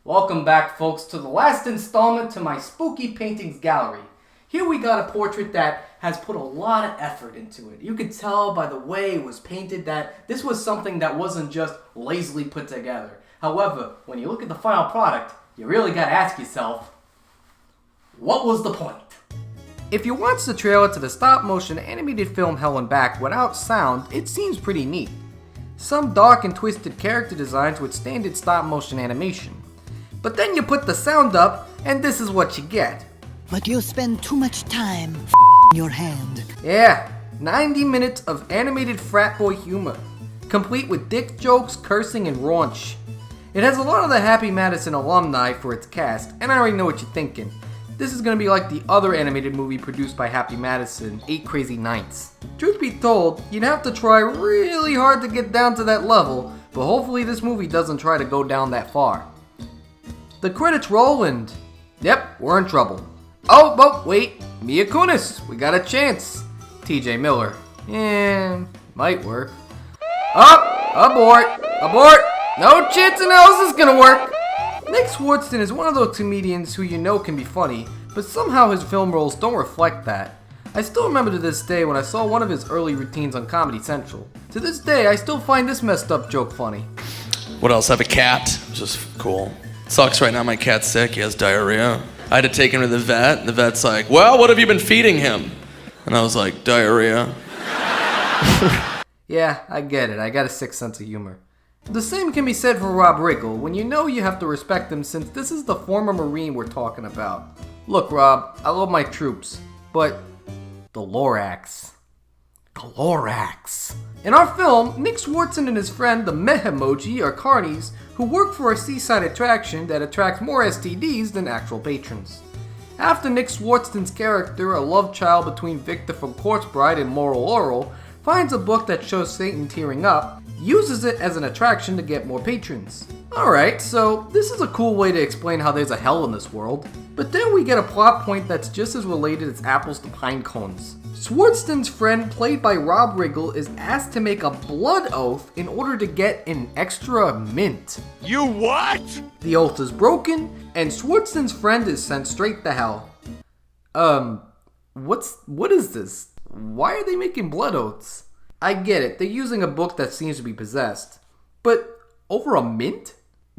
Welcome back, folks, to the last installment to my spooky paintings gallery. Here we got a portrait that has put a lot of effort into it. You could tell by the way it was painted that this was something that wasn't just lazily put together. However, when you look at the final product, you really gotta ask yourself, what was the point? If you watch the trailer to the stop-motion animated film Hell and Back without sound, it seems pretty neat. Some dark and twisted character designs with standard stop-motion animation. But then you put the sound up, and this is what you get. But you spend too much time your hand. Yeah, 90 minutes of animated frat boy humor, complete with dick jokes, cursing, and raunch. It has a lot of the Happy Madison alumni for its cast, and I already know what you're thinking. This is gonna be like the other animated movie produced by Happy Madison, 8 Crazy Nights. Truth be told, you'd have to try really hard to get down to that level, but hopefully this movie doesn't try to go down that far. The credits roll and... Yep, we're in trouble. Oh, but wait, Mia Kunis, we got a chance. T.J. Miller, might work. Abort, no chance in hell this is gonna work. Nick Swardson is one of those comedians who you know can be funny, but somehow his film roles don't reflect that. I still remember to this day when I saw one of his early routines on Comedy Central. To this day, I still find this messed up joke funny. What else? I have a cat, which is cool. Sucks right now, my cat's sick, he has diarrhea. I had to take him to the vet, and the vet's like, well, what have you been feeding him? And I was like, diarrhea. Yeah, I get it, I got a sick sense of humor. The same can be said for Rob Riggle, when you know you have to respect him since this is the former Marine we're talking about. Look, Rob, I love my troops, but the Lorax. In our film, Nick Swardson and his friend, the meh emoji, are carnies who work for a seaside attraction that attracts more STDs than actual patrons. After Nick Swardson's character, a love child between Victor from Corpse Bride and Moral Laurel, finds a book that shows Satan tearing up, uses it as an attraction to get more patrons. Alright, so this is a cool way to explain how there's a hell in this world, but then we get a plot point that's just as related as apples to pine cones. Swardston's friend, played by Rob Riggle, is asked to make a blood oath in order to get an extra mint. You what? The oath is broken, and Swardston's friend is sent straight to hell. What is this? Why are they making blood oaths? I get it, they're using a book that seems to be possessed. But over a mint?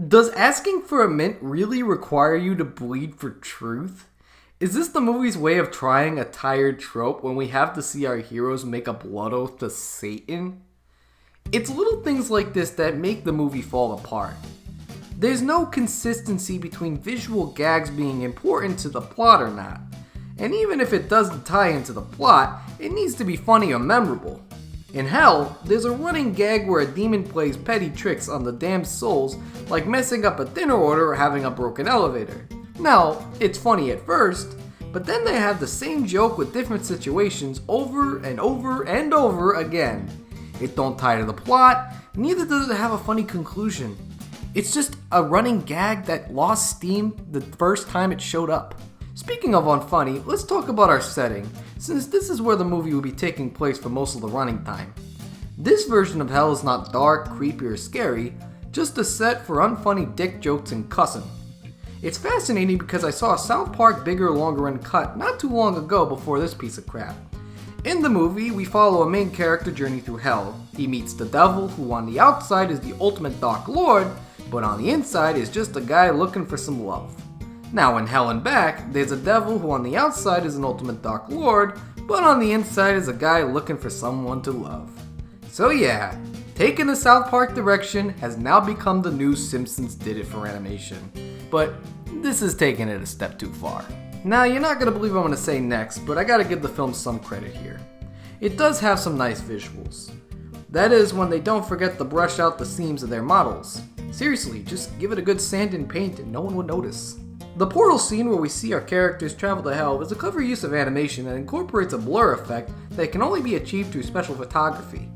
Does asking for a mint really require you to bleed for truth? Is this the movie's way of trying a tired trope when we have to see our heroes make a blood oath to Satan? It's little things like this that make the movie fall apart. There's no consistency between visual gags being important to the plot or not. And even if it doesn't tie into the plot, it needs to be funny or memorable. In Hell, there's a running gag where a demon plays petty tricks on the damned souls, like messing up a dinner order or having a broken elevator. Now, it's funny at first, but then they have the same joke with different situations over and over and over again. It don't tie to the plot, neither does it have a funny conclusion. It's just a running gag that lost steam the first time it showed up. Speaking of unfunny, let's talk about our setting, since this is where the movie will be taking place for most of the running time. This version of Hell is not dark, creepy, or scary, just a set for unfunny dick jokes and cussing. It's fascinating because I saw a South Park Bigger, Longer Uncut not too long ago before this piece of crap. In the movie, we follow a main character journey through hell. He meets the devil, who on the outside is the ultimate Dark Lord, but on the inside is just a guy looking for some love. Now in Hell and Back, there's a devil who on the outside is an ultimate Dark Lord, but on the inside is a guy looking for someone to love. So yeah, taking the South Park direction has now become the new Simpsons did it for animation. But this is taking it a step too far. Now you're not gonna believe what I'm gonna say next, but I gotta give the film some credit here. It does have some nice visuals. That is when they don't forget to brush out the seams of their models. Seriously, just give it a good sand and paint and no one would notice. The portal scene where we see our characters travel to hell is a clever use of animation that incorporates a blur effect that can only be achieved through special photography.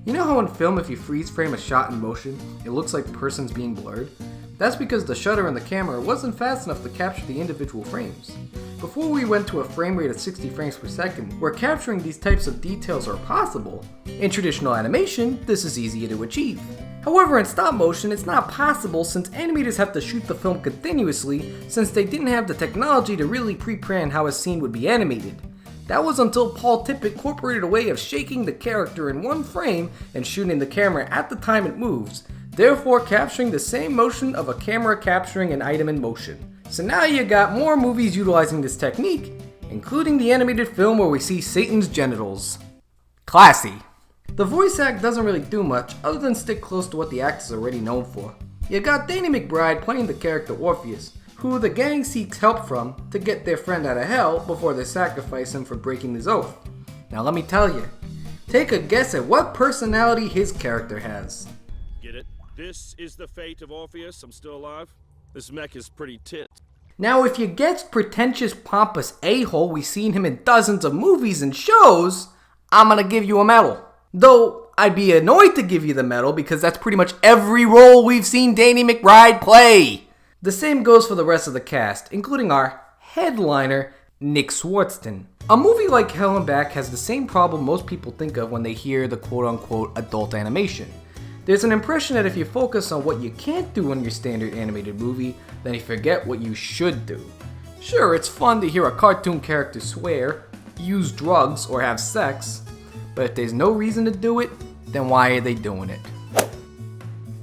You know how in film if you freeze frame a shot in motion, it looks like the person's being blurred? That's because the shutter in the camera wasn't fast enough to capture the individual frames. before we went to a frame rate of 60 frames per second, where capturing these types of details are possible. In traditional animation, this is easier to achieve. However, in stop motion, it's not possible since animators have to shoot the film continuously since they didn't have the technology to really pre-plan how a scene would be animated. That was until Paul Tippett incorporated a way of shaking the character in one frame and shooting the camera at the time it moves, therefore capturing the same motion of a camera capturing an item in motion. So now you got more movies utilizing this technique, including the animated film where we see Satan's genitals. Classy. The voice act doesn't really do much other than stick close to what the actor's already known for. You got Danny McBride playing the character Orpheus, who the gang seeks help from to get their friend out of hell before they sacrifice him for breaking his oath. Now let me tell you, take a guess at what personality his character has. Get it? This is the fate of Orpheus. I'm still alive. This mech is pretty tit. Now if you guessed pretentious, pompous a-hole we've seen him in dozens of movies and shows, I'm gonna give you a medal. Though I'd be annoyed to give you the medal because that's pretty much every role we've seen Danny McBride play. The same goes for the rest of the cast, including our headliner, Nick Swartzen. A movie like Hell and Back has the same problem most people think of when they hear the quote-unquote adult animation. There's an impression that if you focus on what you can't do in your standard animated movie, then you forget what you should do. Sure, it's fun to hear a cartoon character swear, use drugs, or have sex, but if there's no reason to do it, then why are they doing it?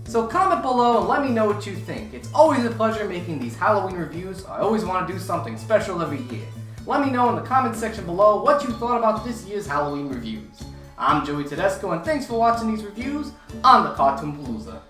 So comment below and let me know what you think. It's always a pleasure making these Halloween reviews. I always want to do something special every year. Let me know in the comment section below what you thought about this year's Halloween reviews. I'm Joey Tedesco and thanks for watching these reviews on the Cartoon Palooza.